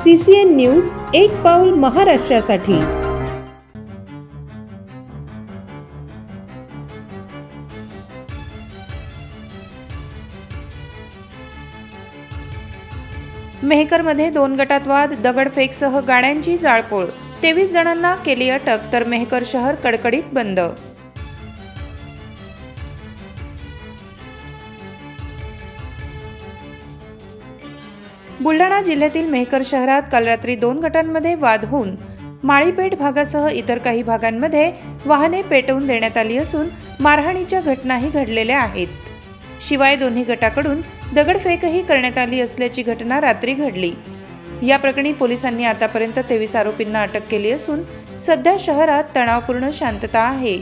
CCN news, एक पाऊल महाराष्ट्रासाठी। मेहकरमध्ये 2 गटात वाद, दगडफेकसह गाड्यांची जाळपोळ, 23 जणांना केली अटक, तर मेहकर शहर कडकडीत बंद। बुलढाणा जिल्ह्यातील मेहकर शहरात काल रात्री 2 गटांमध्ये वाद होऊन माळीपेठ भागासह इतर काही भागांमध्ये वाहने पेटवून देण्यात आली असून मारहाणीच्या घटनाही घडलेल्या आहेत। शिवाय दोन्ही गटाकडून दगडफेकही करण्यात आली असल्याची घटना रात्री घडली। या प्रकरणी पोलिसांनी आतापर्यंत 23 आरोपींना अटक केली असून सध्या शहरात तणावपूर्ण शांतता आहे।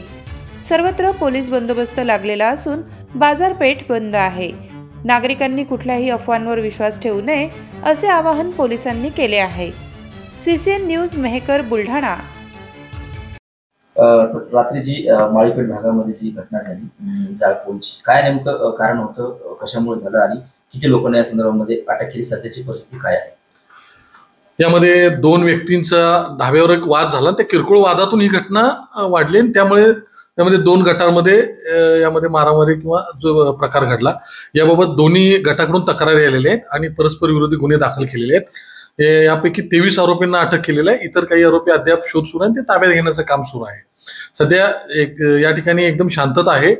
सर्वत्र पोलीस बंदोबस्त लागलेला असून बाजारपेठ बंद आहे। नागरिकांनी कुठल्याही अफवांवर विश्वास ठेवू नये असे आवाहन पोलिसांनी केले आहे। CCN news, Mehkar, Buldhana. रात्री जी माळीपेठ भागामध्ये जी घटना झाली जाळपोळची, काय नेमकं कारण होतं, कशामुळे झालं आणि किती लोकांना या संदर्भामध्ये अटक केली, सध्याची परिस्थिती काय आहे? यामध्ये 2 व्यक्तींचा धाब्यावर एक वाद झाला। त्या किरकोळ वादातून ही घटना वाढली आणि त्यामुळे 2 गटांमध्ये यामध्ये मारामारी किंवा जो प्रकार घडला। याबाबत दोन्ही गटाकडून तक्रारी आलेल्या आहेत आणि परस्पर विरोधी गुन्हे दाखल केलेले आहेत। यापैकी 23 आरोपींना अटक केलेली आहे। इतर काही आरोपी अद्याप शोध सुरू आहे, ते ताब्यात घेण्याचं काम सुरू आहे। सध्या या ठिकाणी एकदम शांतता आहे।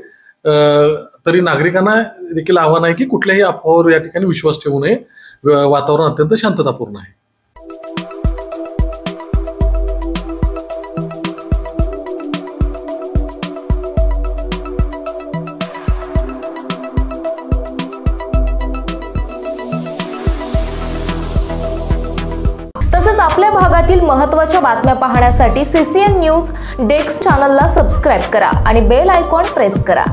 तरी नागरिकांना देखील आव्हान आहे की कुठल्याही अफवावर या ठिकाणी विश्वास ठेवू नये। वातावरण अत्यंत शांततापूर्ण आहे। तसेच आपल्या भागातील महत्त्वाच्या बातम्या पाहण्यासाठी CCN न्यूज डेस्क चॅनलला सबस्क्राइब करा आणि बेल आयकॉन प्रेस करा।